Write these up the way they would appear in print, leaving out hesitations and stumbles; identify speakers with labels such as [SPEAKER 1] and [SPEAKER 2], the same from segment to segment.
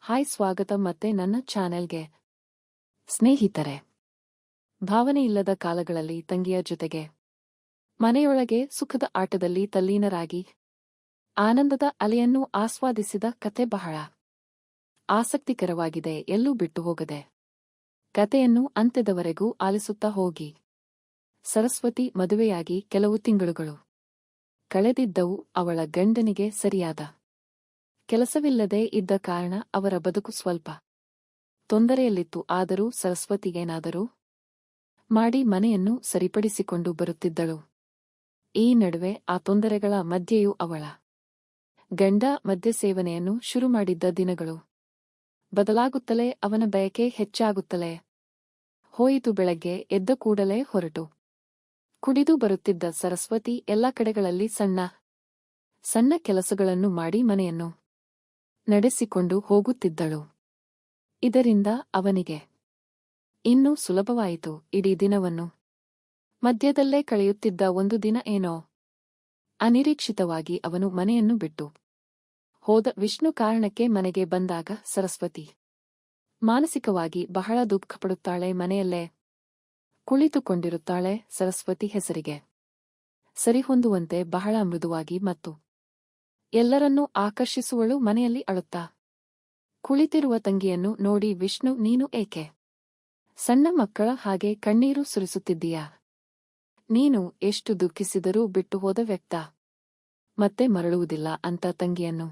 [SPEAKER 1] Hi, ಸ್ವಾಗತ ಮತ್ತೆ ನನ್ನ ಚಾನೆಲ್ಗೆ. ಸ್ನೇಹಿತರೆ, ಭಾವನೆಯಿಲ್ಲದ ಕಾಲಗಳಲ್ಲಿ ತಂಗಿಯ ಜೊತೆಗೆ ಮನೆಯೊಳಗೆ ಸುಖದ ಆಟದಲ್ಲಿ ತಲ್ಲೀನರಾಗಿ ಆನಂದದ ಅಲೆಯನ್ನು ಆಸ್ವಾದಿಸಿದ ಕತೆ ಬಹಳ ಆಸಕ್ತಿಕರವಾಗಿದೆ. ಎಲ್ಲೂ ಬಿಟ್ಟು ಹೋಗದೆ ಕತೆಯನ್ನು ಅಂತ್ಯದವರೆಗೂ ಆಲಿಸುತ್ತಾ ಹೋಗಿ. ಸರಸ್ವತಿ ಮದುವೆಯಾಗಿ ಕೆಲವು ತಿಂಗಳುಗಳು ಕಳೆದಿದ್ದವು. ಅವಳ ಗಂಡನಿಗೆ ಸರಿಯಾದ ಕೆಲಸವಿಲ್ಲದೆ ಇದ್ದ ಕಾರಣ ಅವರ ಬದುಕು ಸ್ವಲ್ಪ ತೊಂದರೆಯಲ್ಲಿತ್ತು. ಆದರೂ ಸರಸ್ವತಿಗೇನಾದರೂ ಮಾಡಿ ಮನೆಯನ್ನು ಸರಿಪಡಿಸಿಕೊಂಡು ಬರುತ್ತಿದ್ದಳು. ಈ ನಡುವೆ ಆ ತೊಂದರೆಗಳ ಮಧ್ಯೆಯೂ ಅವಳ ಗಂಡ ಮದ್ಯ ಸೇವನೆಯನ್ನು ಶುರು ಮಾಡಿದ್ದ ದಿನಗಳು ಬದಲಾಗುತ್ತಲೇ ಅವನ ಬಯಕೆ ಹೆಚ್ಚಾಗುತ್ತಲೇ ಹೋಯಿತು. ಬೆಳಗ್ಗೆ ಎದ್ದ ಕೂಡಲೇ ಹೊರಟು ಕುಡಿದು ಬರುತ್ತಿದ್ದ ಸರಸ್ವತಿ ಎಲ್ಲ ಕಡೆಗಳಲ್ಲಿ ಸಣ್ಣ ಸಣ್ಣ ಕೆಲಸಗಳನ್ನು ಮಾಡಿ ಮನೆಯನ್ನು ನಡೆಸಿಕೊಂಡು ಹೋಗುತ್ತಿದ್ದಳು. ಇದರಿಂದ ಅವನಿಗೆ ಇನ್ನೂ ಸುಲಭವಾಯಿತು. ಇಡೀ ದಿನವನ್ನು ಮಧ್ಯದಲ್ಲೇ ಕಳೆಯುತ್ತಿದ್ದ ಒಂದು ದಿನ ಏನೋ ಅನಿರೀಕ್ಷಿತವಾಗಿ ಅವನು ಮನೆಯನ್ನು ಬಿಟ್ಟು ಹೋದ. ವಿಷ್ಣು ಕಾರಣಕ್ಕೆ ಮನೆಗೆ ಬಂದಾಗ ಸರಸ್ವತಿ ಮಾನಸಿಕವಾಗಿ ಬಹಳ ದುಃಖಪಡುತ್ತಾಳೆ. ಮನೆಯಲ್ಲೇ ಕುಳಿತುಕೊಂಡಿರುತ್ತಾಳೆ. ಸರಸ್ವತಿ ಹೆಸರಿಗೆ ಸರಿಹೊಂದುವಂತೆ ಬಹಳ ಮೃದುವಾಗಿ ಮತ್ತು ಎಲ್ಲರನ್ನೂ ಆಕರ್ಷಿಸುವಳು. ಮನೆಯಲ್ಲಿ ಅಳುತ್ತಾ ಕುಳಿತಿರುವ ತಂಗಿಯನ್ನು ನೋಡಿ, ವಿಷ್ಣು, ನೀನು ಏಕೆ ಸಣ್ಣ ಮಕ್ಕಳ ಹಾಗೆ ಕಣ್ಣೀರು ಸುರಿಸುತ್ತಿದ್ದೀಯಾ? ನೀನು ಎಷ್ಟು ದುಃಖಿಸಿದರೂ ಬಿಟ್ಟು ಹೋದ ವ್ಯಕ್ತ ಮತ್ತೆ ಮರಳುವುದಿಲ್ಲ ಅಂತ ತಂಗಿಯನ್ನು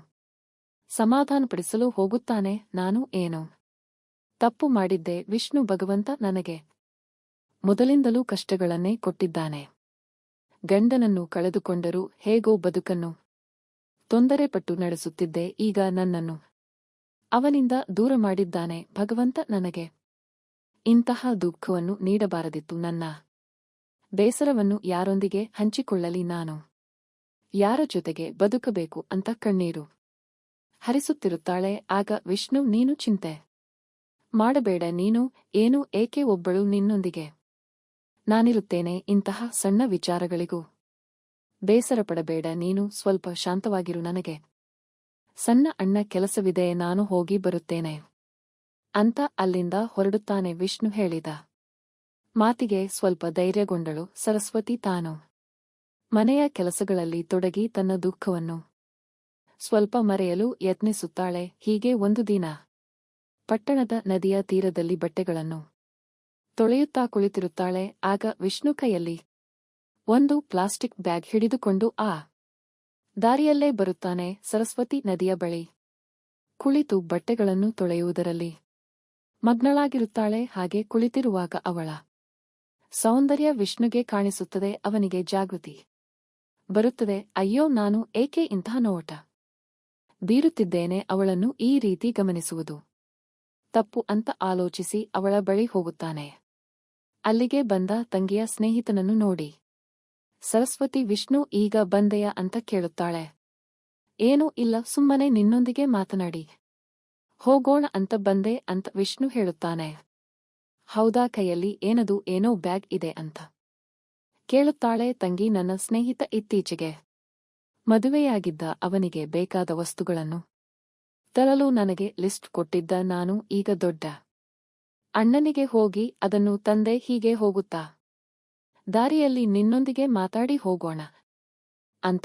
[SPEAKER 1] ಸಮಾಧಾನಪಡಿಸಲು ಹೋಗುತ್ತಾನೆ. ನಾನು ಏನು ತಪ್ಪು ಮಾಡಿದ್ದೆ ವಿಷ್ಣು? ಭಗವಂತ ನನಗೆ ಮೊದಲಿಂದಲೂ ಕಷ್ಟಗಳನ್ನೇ ಕೊಟ್ಟಿದ್ದಾನೆ. ಗಂಡನನ್ನು ಕಳೆದುಕೊಂಡರೂ ಹೇಗೋ ಬದುಕನ್ನು ತೊಂದರೆಪಟ್ಟು ನಡೆಸುತ್ತಿದ್ದೆ. ಈಗ ನನ್ನನ್ನು ಅವನಿಂದ ದೂರ ಮಾಡಿದ್ದಾನೆ. ಭಗವಂತ ನನಗೆ ಇಂತಹ ದುಃಖವನ್ನು ನೀಡಬಾರದಿತ್ತು. ನನ್ನ ಬೇಸರವನ್ನು ಯಾರೊಂದಿಗೆ ಹಂಚಿಕೊಳ್ಳಲಿ? ನಾನು ಯಾರ ಜೊತೆಗೆ ಬದುಕಬೇಕು ಅಂತ ಕಣ್ಣೀರು ಹರಿಸುತ್ತಿರುತ್ತಾಳೆ. ಆಗ ವಿಷ್ಣು, ನೀನು ಚಿಂತೆ ಮಾಡಬೇಡ. ನೀನು ಏನು ಏಕೆ? ಒಬ್ಬಳು ನಿನ್ನೊಂದಿಗೆ ನಾನಿರುತ್ತೇನೆ. ಇಂತಹ ಸಣ್ಣ ವಿಚಾರಗಳಿಗೂ ಬೇಸರ ಪಡಬೇಡ. ನೀನು ಸ್ವಲ್ಪ ಶಾಂತವಾಗಿರು. ನನಗೆ ಸಣ್ಣ ಅಣ್ಣ ಕೆಲಸವಿದೆ, ನಾನು ಹೋಗಿ ಬರುತ್ತೇನೆ ಅಂತ ಅಲ್ಲಿಂದ ಹೊರಡುತ್ತಾನೆ. ವಿಷ್ಣು ಹೇಳಿದ ಮಾತಿಗೆ ಸ್ವಲ್ಪ ಧೈರ್ಯಗೊಂಡಳು ಸರಸ್ವತಿ. ತಾನು ಮನೆಯ ಕೆಲಸಗಳಲ್ಲಿ ತೊಡಗಿ ತನ್ನ ದುಃಖವನ್ನು ಸ್ವಲ್ಪ ಮರೆಯಲು ಯತ್ನಿಸುತ್ತಾಳೆ. ಹೀಗೆ ಒಂದು ದಿನ ಪಟ್ಟಣದ ನದಿಯ ತೀರದಲ್ಲಿ ಬಟ್ಟೆಗಳನ್ನು ತೊಳೆಯುತ್ತಾ ಕುಳಿತಿರುತ್ತಾಳೆ. ಆಗ ವಿಷ್ಣು ಕೈಯಲ್ಲಿ ಒಂದು ಪ್ಲಾಸ್ಟಿಕ್ ಬ್ಯಾಗ್ ಹಿಡಿದುಕೊಂಡು ಆ ದಾರಿಯಲ್ಲೇ ಬರುತ್ತಾನೆ. ಸರಸ್ವತಿ ನದಿಯ ಬಳಿ ಕುಳಿತು ಬಟ್ಟೆಗಳನ್ನು ತೊಳೆಯುವುದರಲ್ಲಿ ಮಗ್ನಳಾಗಿರುತ್ತಾಳೆ. ಹಾಗೆ ಕುಳಿತಿರುವಾಗ ಅವಳ ಸೌಂದರ್ಯ ವಿಷ್ಣುಗೆ ಕಾಣಿಸುತ್ತದೆ. ಅವನಿಗೆ ಜಾಗೃತಿ ಬರುತ್ತದೆ. ಅಯ್ಯೋ, ನಾನು ಏಕೆ ಇಂತಹ ನೋಟ ಬೀರುತ್ತಿದ್ದೇನೆ? ಅವಳನ್ನು ಈ ರೀತಿ ಗಮನಿಸುವುದು ತಪ್ಪು ಅಂತ ಆಲೋಚಿಸಿ ಅವಳ ಬಳಿ ಹೋಗುತ್ತಾನೆ. ಅಲ್ಲಿಗೆ ಬಂದ ತಂಗಿಯ ಸ್ನೇಹಿತನನ್ನು ನೋಡಿ ಸರಸ್ವತಿ, ವಿಷ್ಣು ಈಗ ಬಂದೆಯಾ ಅಂತ ಕೇಳುತ್ತಾಳೆ. ಏನೂ ಇಲ್ಲ, ಸುಮ್ಮನೆ ನಿನ್ನೊಂದಿಗೆ ಮಾತನಾಡಿ ಹೋಗೋಣ ಅಂತ ಬಂದೆ ಅಂತ ವಿಷ್ಣು ಹೇಳುತ್ತಾನೆ. ಹೌದಾ, ಕೈಯಲ್ಲಿ ಏನದು? ಏನೋ ಬ್ಯಾಗ್ ಇದೆ ಅಂತ ಕೇಳುತ್ತಾಳೆ ತಂಗಿ. ನನ್ನ ಸ್ನೇಹಿತ ಇತ್ತೀಚೆಗೆ ಮದುವೆಯಾಗಿದ್ದ. ಅವನಿಗೆ ಬೇಕಾದ ವಸ್ತುಗಳನ್ನು ತರಲು ನನಗೆ ಲಿಸ್ಟ್ ಕೊಟ್ಟಿದ್ದ. ನಾನು ಈಗ ದೊಡ್ಡ ಅಣ್ಣನಿಗೆ ಹೋಗಿ ಅದನ್ನು ತಂದೆ. ಹೀಗೆ ಹೋಗುತ್ತಾ ದಾರಿಯಲ್ಲಿ ನಿನ್ನೊಂದಿಗೆ ಮಾತಾಡಿ ಹೋಗೋಣ ಅಂತ.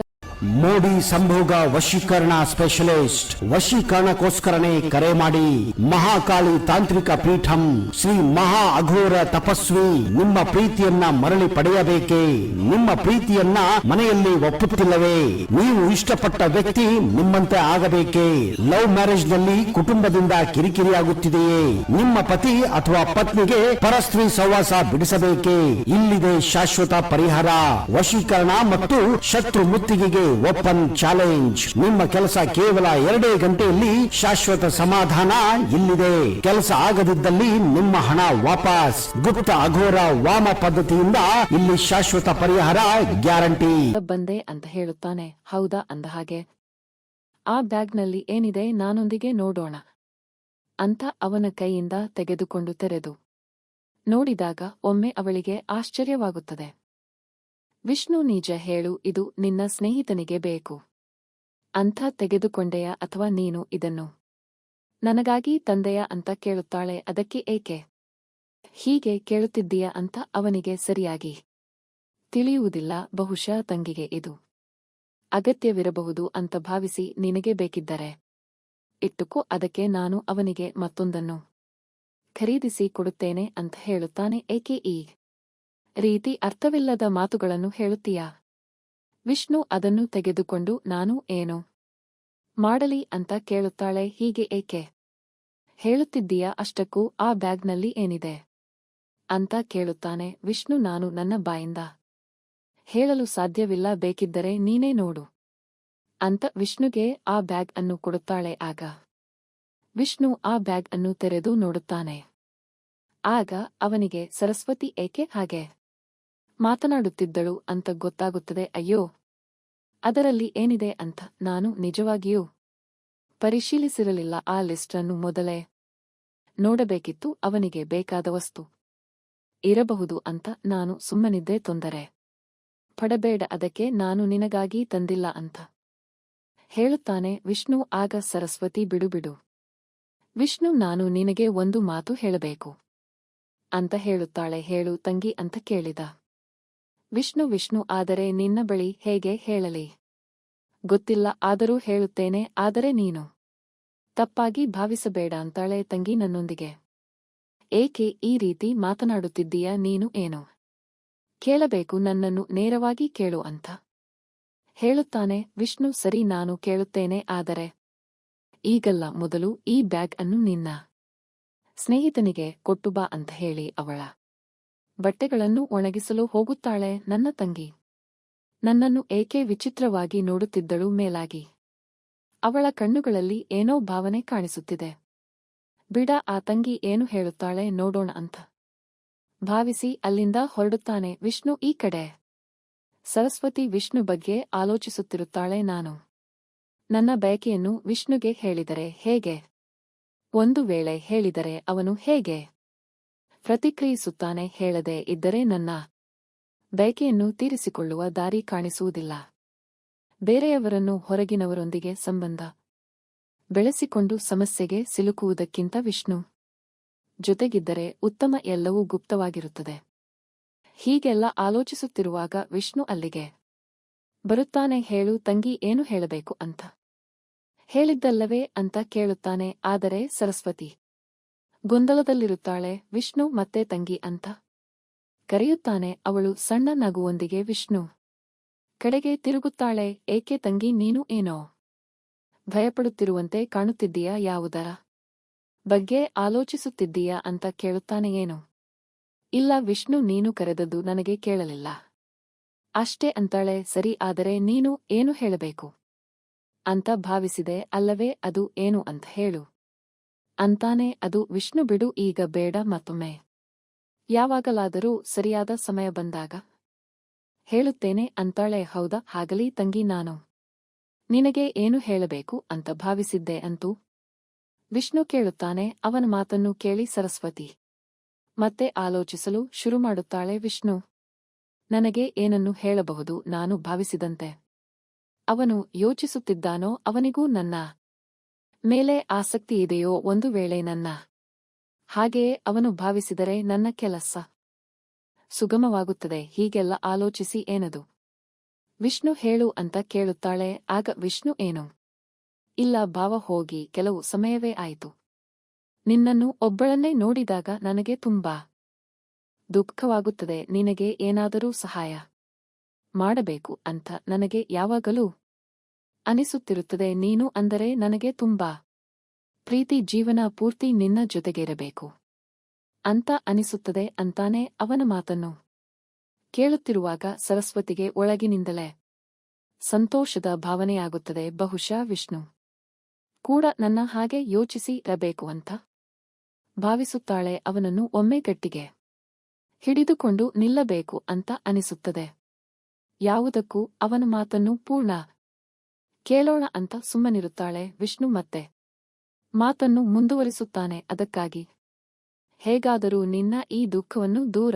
[SPEAKER 2] ಮೋಡಿ ಸಂಭೋಗ ವಶೀಕರಣ ಸ್ಪೆಷಲಿಸ್ಟ್. ವಶೀಕರಣಕ್ಕೋಸ್ಕರನೇ ಕರೆ ಮಾಡಿ. ಮಹಾಕಾಳಿ ತಾಂತ್ರಿಕ ಪೀಠಂ ಶ್ರೀ ಮಹಾ ಅಘೋರ ತಪಸ್ವಿ ನಿಮ್ಮ ಪ್ರೀತಿಯನ್ನ ಮರಳಿ ಪಡೆಯಬೇಕೇ? ನಿಮ್ಮ ಪ್ರೀತಿಯನ್ನ ಮನೆಯಲ್ಲಿ ಒಪ್ಪುತ್ತಿಲ್ಲವೇ? ನೀವು ಇಷ್ಟಪಟ್ಟ ವ್ಯಕ್ತಿ ನಿಮ್ಮಂತೆ ಆಗಬೇಕೇ? ಲವ್ ಮ್ಯಾರೇಜ್ ನಲ್ಲಿ ಕುಟುಂಬದಿಂದ ಕಿರಿಕಿರಿಯಾಗುತ್ತಿದೆಯೇ? ನಿಮ್ಮ ಪತಿ ಅಥವಾ ಪತ್ನಿಗೆ ಪರಸ್ತ್ರೀ ಸಹವಾಸ ಬಿಡಿಸಬೇಕೇ? ಇಲ್ಲಿದೆ ಶಾಶ್ವತ ಪರಿಹಾರ. ವಶೀಕರಣ ಮತ್ತು ಶತ್ರು ಮುತ್ತಿಗೆಗೆ ಓಪನ್ ಚಾಲೆಂಜ್. ನಿಮ್ಮ ಕೆಲಸ ಕೇವಲ 2 ಗಂಟೆಯಲ್ಲಿ ಶಾಶ್ವತ ಸಮಾಧಾನ ಇಲ್ಲಿದೆ. ಕೆಲಸ ಆಗದಿದ್ದಲ್ಲಿ ನಿಮ್ಮ ಹಣ ವಾಪಸ್. ಗುಪ್ತ ಅಘೋರ ವಾಮ ಪದ್ಧತಿಯಿಂದ ಇಲ್ಲಿ ಶಾಶ್ವತ ಪರಿಹಾರ ಗ್ಯಾರಂಟಿ.
[SPEAKER 1] ಬಂದೆ ಅಂತ ಹೇಳುತ್ತಾನೆ. ಹೌದಾ ಅಂದ ಹಾಗೆ ಆ ಬ್ಯಾಗ್ನಲ್ಲಿ ಏನಿದೆ? ನಾನೊಂದಿಗೆ ನೋಡೋಣ ಅಂತ ಅವನ ಕೈಯಿಂದ ತೆಗೆದುಕೊಂಡು ತೆರೆದು ನೋಡಿದಾಗ ಒಮ್ಮೆ ಅವಳಿಗೆ ಆಶ್ಚರ್ಯವಾಗುತ್ತದೆ. ವಿಷ್ಣು, ನಿಜ ಹೇಳು, ಇದು ನಿನ್ನ ಸ್ನೇಹಿತನಿಗೆ ಬೇಕು ಅಂತ ತೆಗೆದುಕೊಂಡೆಯಾ ಅಥವಾ ನೀನು ಇದನ್ನು ನನಗಾಗಿ ತಂದೆಯ ಅಂತ ಕೇಳುತ್ತಾಳೆ. ಅದಕ್ಕೆ ಏಕೆ ಹೀಗೆ ಕೇಳುತ್ತಿದ್ದೀಯ ಅಂತ ಅವನಿಗೆ ಸರಿಯಾಗಿ ತಿಳಿಯುವುದಿಲ್ಲ. ಬಹುಶಃ ತಂಗಿಗೆ ಇದು ಅಗತ್ಯವಿರಬಹುದು ಅಂತ ಭಾವಿಸಿ ನಿನಗೆ ಬೇಕಿದ್ದರೆ ಇಟ್ಟುಕೋ, ಅದಕ್ಕೆ ನಾನು ಅವನಿಗೆ ಮತ್ತೊಂದನ್ನು ಖರೀದಿಸಿ ಕೊಡುತ್ತೇನೆ ಅಂತ ಹೇಳುತ್ತಾನೆ. ಏಕೆ ಈ ರೀತಿ ಅರ್ಥವಿಲ್ಲದ ಮಾತುಗಳನ್ನು ಹೇಳುತ್ತೀಯಾ? ವಿಷ್ಣು ಅದನ್ನು ತೆಗೆದುಕೊಂಡು ನಾನು ಏನು ಮಾಡಲಿ ಅಂತ ಕೇಳುತ್ತಾಳೆ. ಹೀಗೆ ಏಕೆ ಹೇಳುತ್ತಿದ್ದೀಯಾ? ಅಷ್ಟಕ್ಕೂ ಆ ಬ್ಯಾಗ್ನಲ್ಲಿ ಏನಿದೆ ಅಂತ ಕೇಳುತ್ತಾನೆ ವಿಷ್ಣು. ನಾನು ನನ್ನ ಬಾಯಿಂದ ಹೇಳಲು ಸಾಧ್ಯವಿಲ್ಲ, ಬೇಕಿದ್ದರೆ ನೀನೇ ನೋಡು ಅಂತ ವಿಷ್ಣುಗೆ ಆ ಬ್ಯಾಗ್ ಅನ್ನು ಕೊಡುತ್ತಾಳೆ. ಆಗ ವಿಷ್ಣು ಆ ಬ್ಯಾಗ್ ಅನ್ನು ತೆರೆದು ನೋಡುತ್ತಾನೆ. ಆಗ ಅವನಿಗೆ ಸರಸ್ವತಿ ಏಕೆ ಹಾಗೆ ಮಾತನಾಡುತ್ತಿದ್ದಳು ಅಂತ ಗೊತ್ತಾಗುತ್ತದೆ. ಅಯ್ಯೋ, ಅದರಲ್ಲಿ ಏನಿದೆ ಅಂತ ನಾನು ನಿಜವಾಗಿಯೂ ಪರಿಶೀಲಿಸಿರಲಿಲ್ಲ. ಆ ಲಿಸ್ಟ್ ಅನ್ನು ಮೊದಲೇ ನೋಡಬೇಕಿತ್ತು. ಅವನಿಗೆ ಬೇಕಾದ ವಸ್ತು ಇರಬಹುದು ಅಂತ ನಾನು ಸುಮ್ಮನಿದ್ದೆ. ತೊಂದರೆ ಪಡಬೇಡ, ಅದಕ್ಕೆ ನಾನು ನಿನಗಾಗಿ ತಂದಿಲ್ಲ ಅಂತ ಹೇಳುತ್ತಾನೆ ವಿಷ್ಣು. ಆಗ ಸರಸ್ವತಿ ಬಿಡು ಬಿಡು ವಿಷ್ಣು, ನಾನು ನಿನಗೆ ಒಂದು ಮಾತು ಹೇಳಬೇಕು ಅಂತ ಹೇಳುತ್ತಾಳೆ. ಹೇಳು ತಂಗಿ ಅಂತ ಕೇಳಿದ ವಿಷ್ಣು. ಆದರೆ ನಿನ್ನ ಬಳಿ ಹೇಗೆ ಹೇಳಲಿ ಗೊತ್ತಿಲ್ಲ, ಆದರೂ ಹೇಳುತ್ತೇನೆ. ಆದರೆ ನೀನು ತಪ್ಪಾಗಿ ಭಾವಿಸಬೇಡ ಅಂತಾಳೆ ತಂಗಿ. ನನ್ನೊಂದಿಗೆ ಏಕೆ ಈ ರೀತಿ ಮಾತನಾಡುತ್ತಿದ್ದೀಯ? ನೀನು ಏನು ಕೇಳಬೇಕು, ನನ್ನನ್ನು ನೇರವಾಗಿ ಕೇಳು ಅಂತ ಹೇಳುತ್ತಾನೆ ವಿಷ್ಣು. ಸರಿ, ನಾನು ಕೇಳುತ್ತೇನೆ, ಆದರೆ ಈಗಲ್ಲ. ಮೊದಲು ಈ ಬ್ಯಾಗ್ ಅನ್ನು ನಿನ್ನ ಸ್ನೇಹಿತನಿಗೆ ಕೊಟ್ಟು ಬಾ ಅಂತ ಹೇಳಿ ಅವಳ ಬಟ್ಟೆಗಳನ್ನು ಒಣಗಿಸಲು ಹೋಗುತ್ತಾಳೆ. ನನ್ನ ತಂಗಿ ನನ್ನನ್ನು ಏಕೆ ವಿಚಿತ್ರವಾಗಿ ನೋಡುತ್ತಿದ್ದಳು. ಮೇಲಾಗಿ ಅವಳ ಕಣ್ಣುಗಳಲ್ಲಿ ಏನೋ ಭಾವನೆ ಕಾಣಿಸುತ್ತಿದೆ. ಬಿಡ, ಆ ತಂಗಿ ಏನು ಹೇಳುತ್ತಾಳೆ ನೋಡೋಣ ಅಂತ ಭಾವಿಸಿ ಅಲ್ಲಿಂದ ಹೊರಡುತ್ತಾನೆ ವಿಷ್ಣು. ಈ ಕಡೆ ಸರಸ್ವತಿ ವಿಷ್ಣು ಬಗ್ಗೆ ಆಲೋಚಿಸುತ್ತಿರುತ್ತಾಳೆ. ನಾನು ನನ್ನ ಬಯಕೆಯನ್ನು ವಿಷ್ಣುಗೆ ಹೇಳಿದರೆ ಹೇಗೆ? ಒಂದು ವೇಳೆ ಹೇಳಿದರೆ ಅವನು ಹೇಗೆ ಪ್ರತಿಕ್ರಿಯಿಸುತ್ತಾನೆ? ಹೇಳದೆ ಇದ್ದರೆ ನನ್ನ ಬಯಕೆಯನ್ನು ತೀರಿಸಿಕೊಳ್ಳುವ ದಾರಿ ಕಾಣಿಸುವುದಿಲ್ಲ. ಬೇರೆಯವರನ್ನು, ಹೊರಗಿನವರೊಂದಿಗೆ ಸಂಬಂಧ ಬೆಳೆಸಿಕೊಂಡು ಸಮಸ್ಯೆಗೆ ಸಿಲುಕುವುದಕ್ಕಿಂತ ವಿಷ್ಣು ಜೊತೆಗಿದ್ದರೆ ಉತ್ತಮ. ಎಲ್ಲವೂ ಗುಪ್ತವಾಗಿರುತ್ತದೆ. ಹೀಗೆಲ್ಲ ಆಲೋಚಿಸುತ್ತಿರುವಾಗ ವಿಷ್ಣು ಅಲ್ಲಿಗೆ ಬರುತ್ತಾನೆ. ಹೇಳು ತಂಗಿ, ಏನು ಹೇಳಬೇಕು ಅಂತ ಹೇಳಿದ್ದಲ್ಲವೇ ಅಂತ ಕೇಳುತ್ತಾನೆ. ಆದರೆ ಸರಸ್ವತಿ ಗೊಂದಲದಲ್ಲಿರುತ್ತಾಳೆ. ವಿಷ್ಣು ಮತ್ತೆ ತಂಗಿ ಅಂತ ಕರೆಯುತ್ತಾನೆ. ಅವಳು ಸಣ್ಣ ನಗುವೊಂದಿಗೆ ವಿಷ್ಣು ಕಡೆಗೆ ತಿರುಗುತ್ತಾಳೆ. ಏಕೆ ತಂಗಿ, ನೀನು ಏನೋ ಭಯಪಡುತ್ತಿರುವಂತೆ ಕಾಣುತ್ತಿದ್ದೀಯಾ? ಯಾವುದರ ಬಗ್ಗೆ ಆಲೋಚಿಸುತ್ತಿದ್ದೀಯಾ ಅಂತ ಕೇಳುತ್ತಾನೆ. ಏನು ಇಲ್ಲ ವಿಷ್ಣು, ನೀನು ಕರೆದದ್ದು ನನಗೆ ಕೇಳಲಿಲ್ಲ ಅಷ್ಟೇ ಅಂತಾಳೆ. ಸರಿ, ಆದರೆ ನೀನು ಏನು ಹೇಳಬೇಕು ಅಂತ ಭಾವಿಸಿದೆ ಅಲ್ಲವೇ? ಅದು ಏನು ಅಂತ ಹೇಳು ಅಂತಾನೆ. ಅದು ವಿಷ್ಣು. ಬಿಡು, ಈಗ ಬೇಡ, ಮತ್ತೊಮ್ಮೆ ಯಾವಾಗಲಾದರೂ ಸರಿಯಾದ ಸಮಯ ಬಂದಾಗ ಹೇಳುತ್ತೇನೆ ಅಂತಾಳೆ. ಹೌದಾ, ಹಾಗಲಿ ತಂಗಿ, ನಾನು ನಿನಗೆ ಏನು ಹೇಳಬೇಕು ಅಂತ ಭಾವಿಸಿದ್ದೆ ಅಂತೂ ವಿಷ್ಣು ಕೇಳುತ್ತಾನೆ. ಅವನ ಮಾತನ್ನು ಕೇಳಿ ಸರಸ್ವತಿ ಮತ್ತೆ ಆಲೋಚಿಸಲು ಶುರುಮಾಡುತ್ತಾಳೆ. ವಿಷ್ಣು ನನಗೆ ಏನನ್ನು ಹೇಳಬಹುದು? ನಾನು ಭಾವಿಸಿದಂತೆ ಅವನು ಯೋಚಿಸುತ್ತಿದ್ದಾನೋ? ಅವನಿಗೂ ನನ್ನ ಮೇಲೆ ಆಸಕ್ತಿ ಇದೆಯೋ? ಒಂದು ವೇಳೆ ನನ್ನ ಹಾಗೆಯೇ ಅವನು ಭಾವಿಸಿದರೆ ನನ್ನ ಕೆಲಸ ಸುಗಮವಾಗುತ್ತದೆ. ಹೀಗೆಲ್ಲ ಆಲೋಚಿಸಿ ಏನದು ವಿಷ್ಣು ಹೇಳು ಅಂತ ಕೇಳುತ್ತಾಳೆ. ಆಗ ವಿಷ್ಣು ಏನು ಇಲ್ಲ ಭಾವ, ಹೋಗಿ ಕೆಲವು ಸಮಯವೇ ಆಯಿತು. ನಿನ್ನನ್ನು ಒಬ್ಬಳನ್ನೇ ನೋಡಿದಾಗ ನನಗೆ ತುಂಬಾ ದುಃಖವಾಗುತ್ತದೆ. ನಿನಗೆ ಏನಾದರೂ ಸಹಾಯ ಮಾಡಬೇಕು ಅಂತ ನನಗೆ ಯಾವಾಗಲೂ ಅನಿಸುತ್ತಿರುತ್ತದೆ. ನೀನು ಅಂದರೆ ನನಗೆ ತುಂಬಾ ಪ್ರೀತಿ. ಜೀವನ ಪೂರ್ತಿ ನಿನ್ನ ಜೊತೆಗಿರಬೇಕು ಅಂತ ಅನಿಸುತ್ತದೆ ಅಂತಾನೆ. ಅವನ ಮಾತನ್ನು ಕೇಳುತ್ತಿರುವಾಗ ಸರಸ್ವತಿಗೆ ಒಳಗಿನಿಂದಲೇ ಸಂತೋಷದ ಭಾವನೆಯಾಗುತ್ತದೆ. ಬಹುಶಃ ವಿಷ್ಣು ಕೂಡ ನನ್ನ ಹಾಗೆ ಯೋಚಿಸಿ ಇರಬೇಕು ಅಂತ ಭಾವಿಸುತ್ತಾಳೆ. ಅವನನ್ನು ಒಮ್ಮೆ ಗಟ್ಟಿಗೆ ಹಿಡಿದುಕೊಂಡು ನಿಲ್ಲಬೇಕು ಅಂತ ಅನಿಸುತ್ತದೆ. ಯಾವುದಕ್ಕೂ ಅವನ ಮಾತನ್ನು ಪೂರ್ಣ ಕೇಳೋಣ ಅಂತ ಸುಮ್ಮನಿರುತ್ತಾಳೆ. ವಿಷ್ಣು ಮತ್ತೆ ಮಾತನ್ನು ಮುಂದುವರಿಸುತ್ತಾನೆ. ಅದಕ್ಕಾಗಿ ಹೇಗಾದರೂ ನಿನ್ನ ಈ ದುಃಖವನ್ನು ದೂರ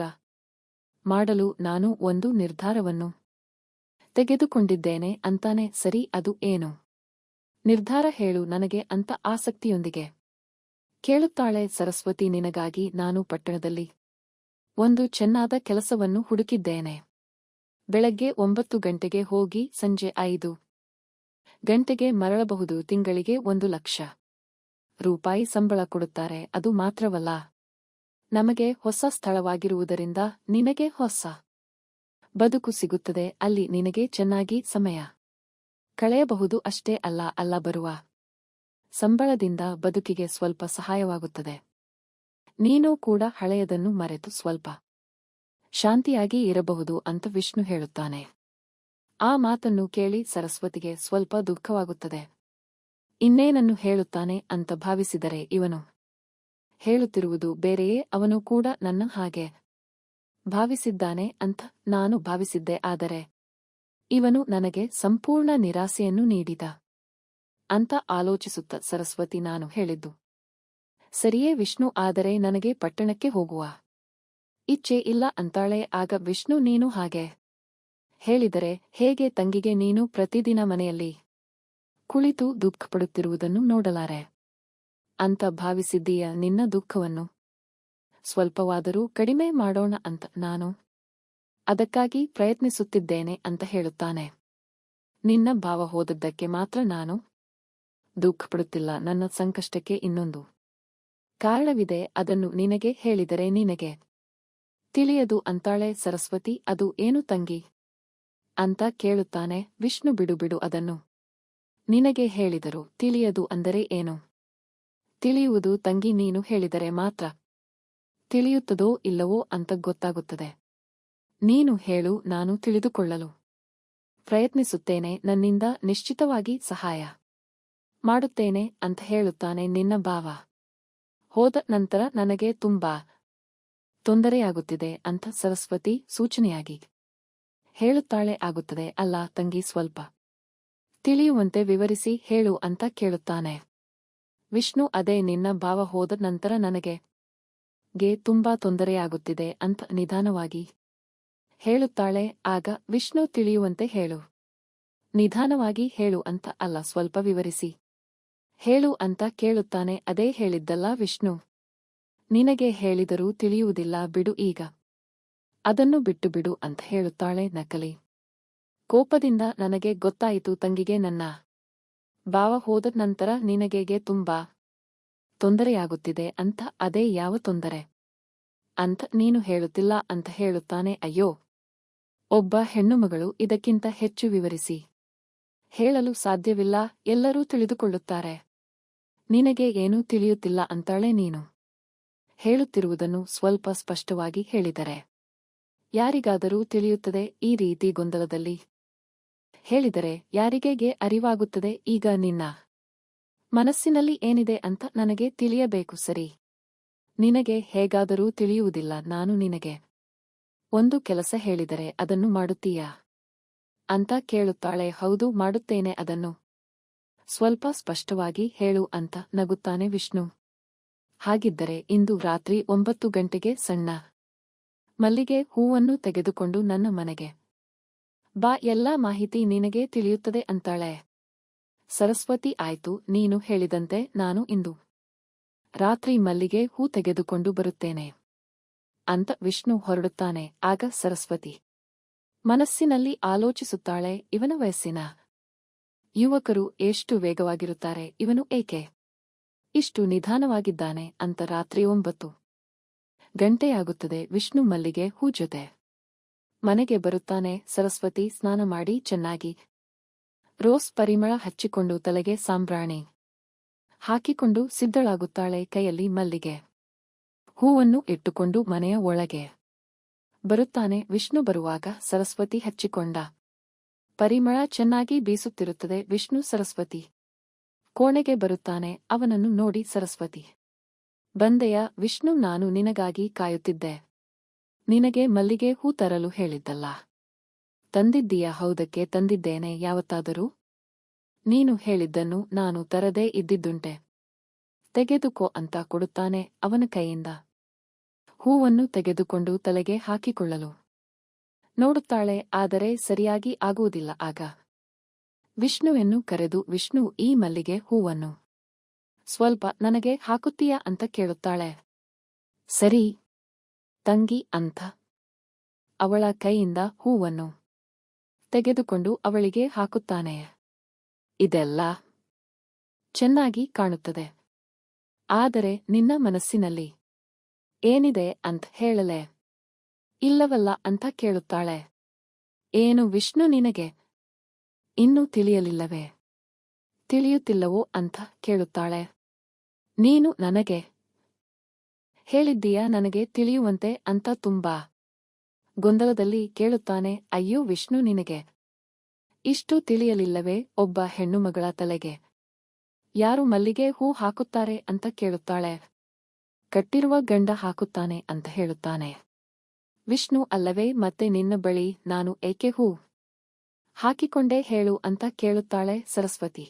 [SPEAKER 1] ಮಾಡಲು ನಾನು ಒಂದು ನಿರ್ಧಾರವನ್ನು ತೆಗೆದುಕೊಂಡಿದ್ದೇನೆ ಅಂತಾನೆ. ಸರಿ, ಅದು ಏನು ನಿರ್ಧಾರ ಹೇಳು ನನಗೆ ಅಂತ ಆಸಕ್ತಿಯೊಂದಿಗೆ ಕೇಳುತ್ತಾಳೆ ಸರಸ್ವತಿ. ನಿನಗಾಗಿ ನಾನು ಪಟ್ಟಣದಲ್ಲಿ ಒಂದು ಚೆನ್ನಾದ ಕೆಲಸವನ್ನು ಹುಡುಕಿದ್ದೇನೆ. ಬೆಳಗ್ಗೆ 9 ಗಂಟೆಗೆ ಹೋಗಿ ಸಂಜೆ 5 ಗಂಟೆಗೆ ಮರಳಬಹುದು. ತಿಂಗಳಿಗೆ 1,00,000 ರೂಪಾಯಿ ಸಂಬಳ ಕೊಡುತ್ತಾರೆ. ಅದು ಮಾತ್ರವಲ್ಲ, ನಮಗೆ ಹೊಸ ಸ್ಥಳವಾಗಿರುವುದರಿಂದ ನಿನಗೆ ಹೊಸ ಬದುಕು ಸಿಗುತ್ತದೆ. ಅಲ್ಲಿ ನಿನಗೆ ಚೆನ್ನಾಗಿ ಸಮಯ ಕಳೆಯಬಹುದು. ಅಷ್ಟೇ ಅಲ್ಲ, ಬರುವ ಸಂಬಳದಿಂದ ಬದುಕಿಗೆ ಸ್ವಲ್ಪ ಸಹಾಯವಾಗುತ್ತದೆ. ನೀನು ಕೂಡ ಹಳೆಯದನ್ನು ಮರೆತು ಸ್ವಲ್ಪ ಶಾಂತಿಯಾಗಿ ಇರಬಹುದು ಅಂತ ವಿಷ್ಣು ಹೇಳುತ್ತಾನೆ. ಆ ಮಾತನ್ನು ಕೇಳಿ ಸರಸ್ವತಿಗೆ ಸ್ವಲ್ಪ ದುಃಖವಾಗುತ್ತದೆ. ಇನ್ನೇನನ್ನು ಹೇಳುತ್ತಾನೆ ಅಂತ ಭಾವಿಸಿದರೆ ಇವನು ಹೇಳುತ್ತಿರುವುದು ಬೇರೆಯೇ. ಅವನು ಕೂಡ ನನ್ನ ಹಾಗೆ ಭಾವಿಸಿದ್ದಾನೆ ಅಂತ ನಾನು ಭಾವಿಸಿದ್ದೆ. ಆದರೆ ಇವನು ನನಗೆ ಸಂಪೂರ್ಣ ನಿರಾಸೆಯನ್ನು ನೀಡಿದ ಅಂತ ಆಲೋಚಿಸುತ್ತ ಸರಸ್ವತಿ, ನಾನು ಹೇಳಿದ್ದು ಸರಿಯೇ ವಿಷ್ಣು, ಆದರೆ ನನಗೆ ಪಟ್ಟಣಕ್ಕೆ ಹೋಗುವ ಇಚ್ಛೆ ಇಲ್ಲ ಅಂತಾಳೆ. ಆಗ ವಿಷ್ಣು, ನೀನು ಹಾಗೆ ಹೇಳಿದರೆ ಹೇಗೆ ತಂಗಿಗೆ? ನೀನು ಪ್ರತಿದಿನ ಮನೆಯಲ್ಲಿ ಕುಳಿತು ದುಃಖಪಡುತ್ತಿರುವುದನ್ನು ನೋಡಲಾರೆ ಅಂತ ಭಾವಿಸಿದ್ದೀಯ. ನಿನ್ನ ದುಃಖವನ್ನು ಸ್ವಲ್ಪವಾದರೂ ಕಡಿಮೆ ಮಾಡೋಣ ಅಂತ ನಾನು ಅದಕ್ಕಾಗಿ ಪ್ರಯತ್ನಿಸುತ್ತಿದ್ದೇನೆ ಅಂತ ಹೇಳುತ್ತಾನೆ. ನಿನ್ನ ಭಾವ ಹೋದದ್ದಕ್ಕೆ ಮಾತ್ರ ನಾನು ದುಃಖಪಡುತ್ತಿಲ್ಲ. ನನ್ನ ಸಂಕಷ್ಟಕ್ಕೆ ಇನ್ನೊಂದು ಕಾರಣವಿದೆ. ಅದನ್ನು ನಿನಗೆ ಹೇಳಿದರೆ ನಿನಗೆ ತಿಳಿಯದು ಅಂತಾಳೆ ಸರಸ್ವತಿ. ಅದು ಏನು ತಂಗಿ ಅಂತ ಕೇಳುತ್ತಾನೆ ವಿಷ್ಣು. ಬಿಡು ಅದನ್ನು ನಿನಗೆ ಹೇಳಿದರು ತಿಳಿಯದು ಅಂದರೆ ಏನು? ತಿಳಿಯುವುದು ತಂಗಿ, ನೀನು ಹೇಳಿದರೆ ಮಾತ್ರ ತಿಳಿಯುತ್ತದೋ ಇಲ್ಲವೋ ಅಂತ ಗೊತ್ತಾಗುತ್ತದೆ. ನೀನು ಹೇಳು, ನಾನು ತಿಳಿದುಕೊಳ್ಳಲು ಪ್ರಯತ್ನಿಸುತ್ತೇನೆ. ನನ್ನಿಂದ ನಿಶ್ಚಿತವಾಗಿ ಸಹಾಯ ಮಾಡುತ್ತೇನೆ ಅಂತ ಹೇಳುತ್ತಾನೆ. ನಿನ್ನ ಭಾವ ಹೋದ ನಂತರ ನನಗೆ ತುಂಬಾ ತೊಂದರೆಯಾಗುತ್ತಿದೆ ಅಂತ ಸರಸ್ವತಿ ಸೂಚನೆಯಾಗಿ ಹೇಳುತ್ತಾಳೆ. ಆಗುತ್ತದೆ ಅಲ್ಲ ತಂಗಿ, ಸ್ವಲ್ಪ ತಿಳಿಯುವಂತೆ ವಿವರಿಸಿ ಹೇಳು ಅಂತ ಕೇಳುತ್ತಾನೆ ವಿಷ್ಣು. ಅದೇ, ನಿನ್ನ ಭಾವ ಹೋದ ನಂತರ ನನಗೆ ತುಂಬಾ ತೊಂದರೆಯಾಗುತ್ತಿದೆ ಅಂತ ನಿಧಾನವಾಗಿ ಹೇಳುತ್ತಾಳೆ. ಆಗ ವಿಷ್ಣು, ತಿಳಿಯುವಂತೆ ಹೇಳು, ನಿಧಾನವಾಗಿ ಹೇಳು ಅಂತ ಅಲ್ಲ, ಸ್ವಲ್ಪ ವಿವರಿಸಿ ಹೇಳು ಅಂತ ಕೇಳುತ್ತಾನೆ. ಅದೇ ಹೇಳಿದ್ದಲ್ಲ ವಿಷ್ಣು, ನಿನಗೆ ಹೇಳಿದರೂ ತಿಳಿಯುವುದಿಲ್ಲ, ಬಿಡು ಈಗ ಅದನ್ನು ಬಿಟ್ಟು ಬಿಡು ಅಂತ ಹೇಳುತ್ತಾಳೆ ನಕಲಿ ಕೋಪದಿಂದ. ನನಗೆ ಗೊತ್ತಾಯಿತು ತಂಗಿಗೆ ನನ್ನ ಭಾವ ಹೋದ ನಂತರ ನಿನಗೆ ತುಂಬಾ ತೊಂದರೆಯಾಗುತ್ತಿದೆ ಅಂತ. ಅದೇ ಯಾವ ತೊಂದರೆ ಅಂತ ನೀನು ಹೇಳುತ್ತಿಲ್ಲ ಅಂತ ಹೇಳುತ್ತಾನೆ. ಅಯ್ಯೋ, ಒಬ್ಬ ಹೆಣ್ಣುಮಗಳು ಇದಕ್ಕಿಂತ ಹೆಚ್ಚು ವಿವರಿಸಿ ಹೇಳಲು ಸಾಧ್ಯವಿಲ್ಲ. ಎಲ್ಲರೂ ತಿಳಿದುಕೊಳ್ಳುತ್ತಾರೆ. ನಿನಗೆ ಏನೂ ತಿಳಿಯುತ್ತಿಲ್ಲ ಅಂತಾಳೆ. ನೀನು ಹೇಳುತ್ತಿರುವುದನ್ನು ಸ್ವಲ್ಪ ಸ್ಪಷ್ಟವಾಗಿ ಹೇಳಿದರೆ ಯಾರಿಗಾದರೂ ತಿಳಿಯುತ್ತದೆ. ಈ ರೀತಿ ಗೊಂದಲದಲ್ಲಿ ಹೇಳಿದರೆ ಯಾರಿಗೆಗೆ ಅರಿವಾಗುತ್ತದೆ? ಈಗ ನಿನ್ನ ಮನಸ್ಸಿನಲ್ಲಿ ಏನಿದೆ ಅಂತ ನನಗೆ ತಿಳಿಯಬೇಕು, ಸರಿ? ನಿನಗೆ ಹೇಗಾದರೂ ತಿಳಿಯುವುದಿಲ್ಲ. ನಾನು ನಿನಗೆ ಒಂದು ಕೆಲಸ ಹೇಳಿದರೆ ಅದನ್ನು ಮಾಡುತ್ತೀಯಾ ಅಂತ ಕೇಳುತ್ತಾಳೆ. ಹೌದು, ಮಾಡುತ್ತೇನೆ. ಅದನ್ನು ಸ್ವಲ್ಪ ಸ್ಪಷ್ಟವಾಗಿ ಹೇಳು ಅಂತ ನಗುತ್ತಾನೆ ವಿಷ್ಣು. ಹಾಗಿದ್ದರೆ ಇಂದು ರಾತ್ರಿ 9 ಗಂಟೆಗೆ ಸಣ್ಣ ಮಲ್ಲಿಗೆ ಹೂವನ್ನು ತೆಗೆದುಕೊಂಡು ನನ್ನ ಮನೆಗೆ ಬಾ. ಎಲ್ಲಾ ಮಾಹಿತಿ ನಿನಗೆ ತಿಳಿಯುತ್ತದೆ ಅಂತಾಳೆ ಸರಸ್ವತಿ. ಆಯ್ತು, ನೀನು ಹೇಳಿದಂತೆ ನಾನು ಇಂದು ರಾತ್ರಿ ಮಲ್ಲಿಗೆ ಹೂ ತೆಗೆದುಕೊಂಡು ಬರುತ್ತೇನೆ ಅಂತ ವಿಷ್ಣು ಹೊರಡುತ್ತಾನೆ. ಆಗ ಸರಸ್ವತಿ ಮನಸ್ಸಿನಲ್ಲಿ ಆಲೋಚಿಸುತ್ತಾಳೆ, ಇವನ ವಯಸ್ಸಿನ ಯುವಕರು ಎಷ್ಟು ವೇಗವಾಗಿರುತ್ತಾರೆ, ಇವನು ಏಕೆ ಇಷ್ಟು ನಿಧಾನವಾಗಿದ್ದಾನೆ ಅಂತ. ರಾತ್ರಿ 9 ಗಂಟೆಯಾಗುತ್ತದೆ. ವಿಷ್ಣು ಮಲ್ಲಿಗೆ ಹೂ ಜೊತೆ ಮನೆಗೆ ಬರುತ್ತಾನೆ. ಸರಸ್ವತಿ ಸ್ನಾನ ಮಾಡಿ ಚೆನ್ನಾಗಿ ರೋಸ್ ಪರಿಮಳ ಹಚ್ಚಿಕೊಂಡು ತಲೆಗೆ ಸಾಂಬ್ರಾಣಿ ಹಾಕಿಕೊಂಡು ಸಿದ್ಧಳಾಗುತ್ತಾಳೆ. ಕೈಯಲ್ಲಿ ಮಲ್ಲಿಗೆ ಹೂವನ್ನು ಇಟ್ಟುಕೊಂಡು ಮನೆಯ ಒಳಗೆ ಬರುತ್ತಾನೆ ವಿಷ್ಣು. ಬರುವಾಗ ಸರಸ್ವತಿ ಹಚ್ಚಿಕೊಂಡ ಪರಿಮಳ ಚೆನ್ನಾಗಿ ಬೀಸುತ್ತಿರುತ್ತದೆ. ವಿಷ್ಣು ಸರಸ್ವತಿ ಕೋಣೆಗೆ ಬರುತ್ತಾನೆ. ಅವನನ್ನು ನೋಡಿ ಸರಸ್ವತಿ, ಬಂದೆಯ ವಿಷ್ಣು? ನಾನು ನಿನಗಾಗಿ ಕಾಯುತ್ತಿದ್ದೆ. ನಿನಗೆ ಮಲ್ಲಿಗೆ ಹೂ ತರಲು ಹೇಳಿದ್ದಲ್ಲ, ತಂದಿದ್ದೀಯ? ಹೌದಕ್ಕೆ ತಂದಿದ್ದೇನೆ. ಯಾವತ್ತಾದರೂ ನೀನು ಹೇಳಿದ್ದನ್ನು ನಾನು ತರದೇ ಇದ್ದಿದ್ದುಂಟೆ. ತೆಗೆದುಕೋ ಅಂತ ಕೊಡುತ್ತಾನೆ. ಅವನ ಕೈಯಿಂದ ಹೂವನ್ನು ತೆಗೆದುಕೊಂಡು ತಲೆಗೆ ಹಾಕಿಕೊಳ್ಳಲು ನೋಡುತ್ತಾಳೆ. ಆದರೆ ಸರಿಯಾಗಿ ಆಗುವುದಿಲ್ಲ. ಆಗ ವಿಷ್ಣುವನ್ನು ಕರೆದು, ವಿಷ್ಣು, ಈ ಮಲ್ಲಿಗೆ ಹೂವನ್ನು ಸ್ವಲ್ಪ ನನಗೆ ಹಾಕುತ್ತೀಯಾ ಅಂತ ಕೇಳುತ್ತಾಳೆ. ಸರಿ ತಂಗಿ ಅಂತ ಅವಳ ಕೈಯಿಂದ ಹೂವನ್ನು ತೆಗೆದುಕೊಂಡು ಅವಳಿಗೆ ಹಾಕುತ್ತಾನೆ. ಇದೆಲ್ಲ ಚೆನ್ನಾಗಿ ಕಾಣುತ್ತದೆ, ಆದರೆ ನಿನ್ನ ಮನಸ್ಸಿನಲ್ಲಿ ಏನಿದೆ ಅಂತ ಹೇಳಲೆ ಇಲ್ಲವಲ್ಲ ಅಂತ ಕೇಳುತ್ತಾಳೆ. ಏನು ವಿಷ್ಣು, ನಿನಗೆ ಇನ್ನೂ ತಿಳಿಯಲಿಲ್ಲವೇ? ತಿಳಿಯುತ್ತಿಲ್ಲವೋ ಅಂತ ಕೇಳುತ್ತಾಳೆ. ನೀನು ನನಗೆ ಹೇಳಿದ್ದೀಯಾ ನನಗೆ ತಿಳಿಯುವಂತೆ ಅಂತ ತುಂಬಾ ಗೊಂದಲದಲ್ಲಿ ಕೇಳುತ್ತಾನೆ. ಅಯ್ಯೋ ವಿಷ್ಣು, ನಿನಗೆ ಇಷ್ಟು ತಿಳಿಯಲಿಲ್ಲವೇ? ಒಬ್ಬ ಹೆಣ್ಣುಮಗಳ ತಲೆಗೆ ಯಾರು ಮಲ್ಲಿಗೆ ಹೂ ಹಾಕುತ್ತಾರೆ ಅಂತ ಕೇಳುತ್ತಾಳೆ. ಕಟ್ಟಿರುವ ಗಂಡ ಹಾಕುತ್ತಾನೆ ಅಂತ ಹೇಳುತ್ತಾನೆ. ವಿಷ್ಣು ಅಲ್ಲವೇ, ಮತ್ತೆ ನಿನ್ನ ಬಳಿ ನಾನು ಏಕೆ ಹೂ ಹಾಕಿಕೊಂಡೇ ಹೇಳು ಅಂತ ಕೇಳುತ್ತಾಳೆ ಸರಸ್ವತಿ.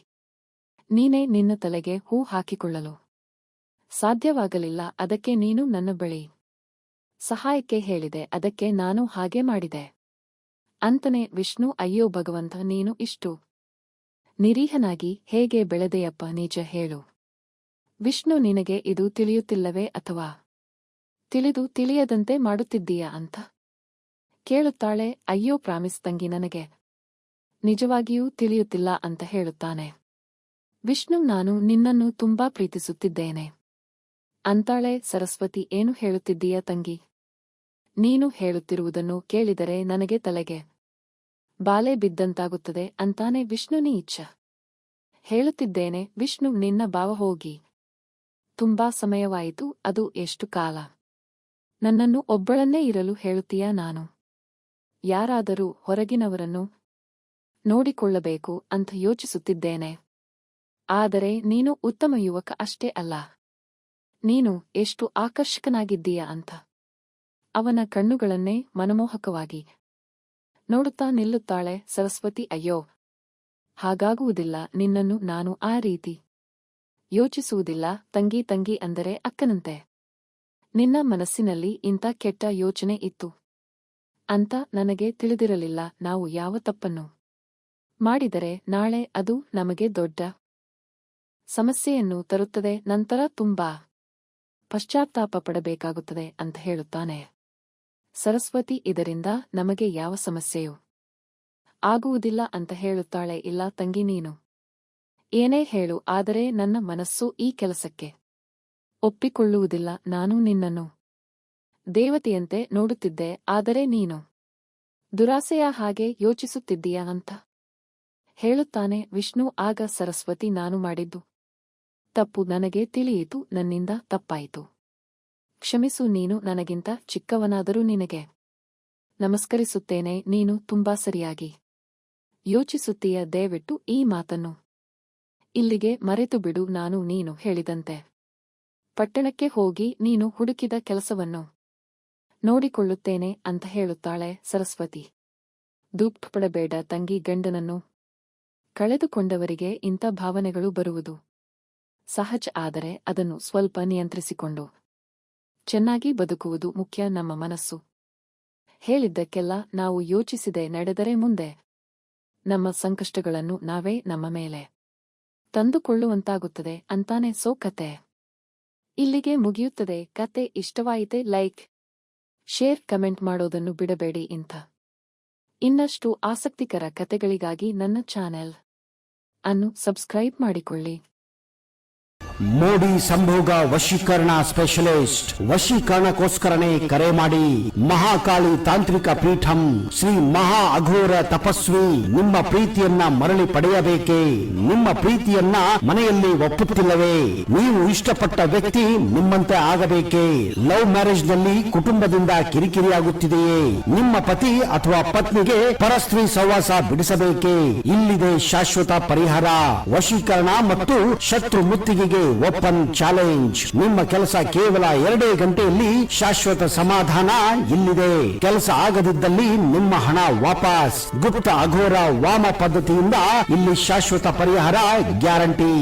[SPEAKER 1] ನೀನೇ ನಿನ್ನ ತಲೆಗೆ ಹೂ ಹಾಕಿಕೊಳ್ಳಲು ಸಾಧ್ಯವಾಗಲಿಲ್ಲ, ಅದಕ್ಕೆ ನೀನು ನನ್ನ ಬಳಿ ಸಹಾಯಕ್ಕೆ ಹೇಳಿದೆ, ಅದಕ್ಕೆ ನಾನು ಹಾಗೆ ಮಾಡಿದೆ ಅಂತನೆ ವಿಷ್ಣು. ಅಯ್ಯೋ ಭಗವಂತ, ನೀನು ಇಷ್ಟು ನಿರೀಹನಾಗಿ ಹೇಗೆ ಬೆಳೆದೆಯಪ್ಪ, ನಿಜ ಹೇಳು ವಿಷ್ಣು, ನಿನಗೆ ಇದು ತಿಳಿಯುತ್ತಿಲ್ಲವೇ ಅಥವಾ ತಿಳಿದು ತಿಳಿಯದಂತೆ ಮಾಡುತ್ತಿದ್ದೀಯಾ ಅಂತ ಕೇಳುತ್ತಾಳೆ. ಅಯ್ಯೋ ಪ್ರಾಮಿಸ್ ತಂಗಿ, ನನಗೆ ನಿಜವಾಗಿಯೂ ತಿಳಿಯುತ್ತಿಲ್ಲ ಅಂತ ಹೇಳುತ್ತಾನೆ. ವಿಷ್ಣು, ನಾನು ನಿನ್ನನ್ನು ತುಂಬಾ ಪ್ರೀತಿಸುತ್ತಿದ್ದೇನೆ ಅಂತಾಳೆ ಸರಸ್ವತಿ. ಏನು ಹೇಳುತ್ತಿದ್ದೀಯ ತಂಗಿ? ನೀನು ಹೇಳುತ್ತಿರುವುದನ್ನು ಕೇಳಿದರೆ ನನಗೆ ತಲೆಗೆ ಬಾಲೆ ಬಿದ್ದಂತಾಗುತ್ತದೆ ಅಂತಾನೆ ವಿಷ್ಣು. ನೀ ಇಚ್ಛ ಹೇಳುತ್ತಿದ್ದೇನೆ ವಿಷ್ಣು, ನಿನ್ನ ಭಾವ ಹೋಗಿ ತುಂಬಾ ಸಮಯವಾಯಿತು, ಅದು ಎಷ್ಟು ಕಾಲ? ನನ್ನನ್ನು ಒಬ್ಬಳನ್ನೇ ಇರಲು ಹೇಳುತ್ತೀಯಾ? ನಾನು ಯಾರಾದರೂ ಹೊರಗಿನವರನ್ನು ನೋಡಿಕೊಳ್ಳಬೇಕು ಅಂತ ಯೋಚಿಸುತ್ತಿದ್ದೇನೆ. ಆದರೆ ನೀನು ಉತ್ತಮ ಯುವಕ ಅಷ್ಟೇ ಅಲ್ಲ, ನೀನು ಎಷ್ಟು ಆಕರ್ಷಕನಾಗಿದ್ದೀಯ ಅಂತ ಅವನ ಕಣ್ಣುಗಳನ್ನೇ ಮನಮೋಹಕವಾಗಿ ನೋಡುತ್ತಾ ನಿಲ್ಲುತ್ತಾಳೆ ಸರಸ್ವತಿ. ಅಯ್ಯೋ ಹಾಗಾಗುವುದಿಲ್ಲ, ನಿನ್ನನ್ನು ನಾನು ಆ ರೀತಿ ಯೋಚಿಸುವುದಿಲ್ಲ ತಂಗಿ. ತಂಗಿ ಅಂದರೆ ಅಕ್ಕನಂತೆ ನಿನ್ನ ಮನಸ್ಸಿನಲ್ಲಿ ಇಂಥ ಕೆಟ್ಟ ಯೋಚನೆ ಇತ್ತು ಅಂತ ನನಗೆ ತಿಳಿದಿರಲಿಲ್ಲ. ನಾವು ಯಾವ ತಪ್ಪನ್ನು ಮಾಡಿದರೆ ನಾಳೆ ಅದು ನಮಗೆ ದೊಡ್ಡ ಸಮಸ್ಯೆಯನ್ನು ತರುತ್ತದೆ, ನಂತರ ತುಂಬಾ ಪಶ್ಚಾತ್ತಾಪ ಪಡಬೇಕಾಗುತ್ತದೆ ಅಂತ ಹೇಳುತ್ತಾನೆ ಸರಸ್ವತಿ. ಇದರಿಂದ ನಮಗೆ ಯಾವ ಸಮಸ್ಯೆಯೂ ಆಗುವುದಿಲ್ಲ ಅಂತ ಹೇಳುತ್ತಾಳೆ. ಇಲ್ಲ ತಂಗಿ, ನೀನು ಏನೇ ಹೇಳು, ಆದರೆ ನನ್ನ ಮನಸ್ಸು ಈ ಕೆಲಸಕ್ಕೆ ಒಪ್ಪಿಕೊಳ್ಳುವುದಿಲ್ಲ. ನಾನು ನಿನ್ನನ್ನು ದೇವತೆಯಂತೆ ನೋಡುತ್ತಿದ್ದೆ, ಆದರೆ ನೀನು ದುರಾಸೆಯ ಹಾಗೆ ಯೋಚಿಸುತ್ತಿದ್ದೀಯಾ ಅಂತ ಹೇಳುತ್ತಾನೆ ವಿಷ್ಣು. ಆಗ ಸರಸ್ವತಿ, ನಾನು ಮಾಡಿದ್ದು ತಪ್ಪು ನನಗೆ ತಿಳಿಯಿತು, ನನ್ನಿಂದ ತಪ್ಪಾಯಿತು, ಕ್ಷಮಿಸು. ನೀನು ನನಗಿಂತ ಚಿಕ್ಕವನಾದರೂ ನಿನಗೆ ನಮಸ್ಕರಿಸುತ್ತೇನೆ. ನೀನು ತುಂಬಾ ಸರಿಯಾಗಿ ಯೋಚಿಸುತ್ತೀಯ, ದಯವಿಟ್ಟು ಈ ಮಾತನ್ನು ಇಲ್ಲಿಗೆ ಮರೆತು ಬಿಡು. ನಾನು ನೀನು ಹೇಳಿದಂತೆ ಪಟ್ಟಣಕ್ಕೆ ಹೋಗಿ ನೀನು ಹುಡುಕಿದ ಕೆಲಸವನ್ನು ನೋಡಿಕೊಳ್ಳುತ್ತೇನೆ ಅಂತ ಹೇಳುತ್ತಾಳೆ ಸರಸ್ವತಿ. ದುಃಖಪಡಬೇಡ ತಂಗಿ, ಗಂಡನನ್ನು ಕಳೆದುಕೊಂಡವರಿಗೆ ಇಂಥ ಭಾವನೆಗಳು ಬರುವುದು ಸಹಜ, ಆದರೆ ಅದನ್ನು ಸ್ವಲ್ಪ ನಿಯಂತ್ರಿಸಿಕೊಂಡು ಚೆನ್ನಾಗಿ ಬದುಕುವುದು ಮುಖ್ಯ. ನಮ್ಮ ಮನಸ್ಸು ಹೇಳಿದ್ದಕ್ಕೆಲ್ಲ ನಾವು ಯೋಚಿಸಿದೆ ನಡೆದರೆ ಮುಂದೆ ನಮ್ಮ ಸಂಕಷ್ಟಗಳನ್ನು ನಾವೇ ನಮ್ಮ ಮೇಲೆ ತಂದುಕೊಳ್ಳುವಂತಾಗುತ್ತದೆ ಅಂತಾನೆ. ಸೋ ಕತೆ ಇಲ್ಲಿಗೆ ಮುಗಿಯುತ್ತದೆ. ಕತೆ ಇಷ್ಟವಾಯಿತೆ ಲೈಕ್, ಶೇರ್, ಕಮೆಂಟ್ ಮಾಡೋದನ್ನು ಬಿಡಬೇಡಿ. ಇಂಥ ಇನ್ನಷ್ಟು ಆಸಕ್ತಿಕರ ಕತೆಗಳಿಗಾಗಿ ನನ್ನ ಚಾನೆಲ್ ಅನ್ನು ಸಬ್ಸ್ಕ್ರೈಬ್ ಮಾಡಿಕೊಳ್ಳಿ.
[SPEAKER 2] ಮೋಡಿ ಸಂಭೋಗ ವಶೀಕರಣ ಸ್ಪೆಷಲಿಸ್ಟ್. ವಶೀಕರಣಕ್ಕೋಸ್ಕರನೇ ಕರೆ ಮಾಡಿ. ಮಹಾಕಾಳಿ ತಾಂತ್ರಿಕ ಪೀಠಂ ಶ್ರೀ ಮಹಾ ಅಘೋರ ತಪಸ್ವಿ ನಿಮ್ಮ ಪ್ರೀತಿಯನ್ನ ಮರಳಿ ಪಡೆಯಬೇಕೇ? ನಿಮ್ಮ ಪ್ರೀತಿಯನ್ನ ಮನೆಯಲ್ಲಿ ಒಪ್ಪುತ್ತಿಲ್ಲವೇ? ನೀವು ಇಷ್ಟಪಟ್ಟ ವ್ಯಕ್ತಿ ನಿಮ್ಮಂತೆ ಆಗಬೇಕೇ? ಲವ್ ಮ್ಯಾರೇಜ್ ನಲ್ಲಿ ಕುಟುಂಬದಿಂದ ಕಿರಿಕಿರಿಯಾಗುತ್ತಿದೆಯೇ? ನಿಮ್ಮ ಪತಿ ಅಥವಾ ಪತ್ನಿಗೆ ಪರಸ್ತ್ರೀ ಸಹವಾಸ ಬಿಡಿಸಬೇಕೇ? ಇಲ್ಲಿದೆ ಶಾಶ್ವತ ಪರಿಹಾರ. ವಶೀಕರಣ ಮತ್ತು ಶತ್ರು ಮುತ್ತಿಗೆಗೆ ಓಪನ್ ಚಾಲೆಂಜ್. ನಿಮ್ಮ ಕೆಲಸ ಕೇವಲ 2 ಗಂಟೆಯಲ್ಲಿ ಶಾಶ್ವತ ಸಮಾಧಾನ ಇಲ್ಲಿದೆ. ಕೆಲಸ ಆಗದಿದ್ದಲ್ಲಿ ನಿಮ್ಮ ಹಣ ವಾಪಸ್. ಗುಪ್ತ ಅಘೋರ ವಾಮ ಪದ್ಧತಿಯಿಂದ ಇಲ್ಲಿ ಶಾಶ್ವತ ಪರಿಹಾರ ಗ್ಯಾರಂಟಿ.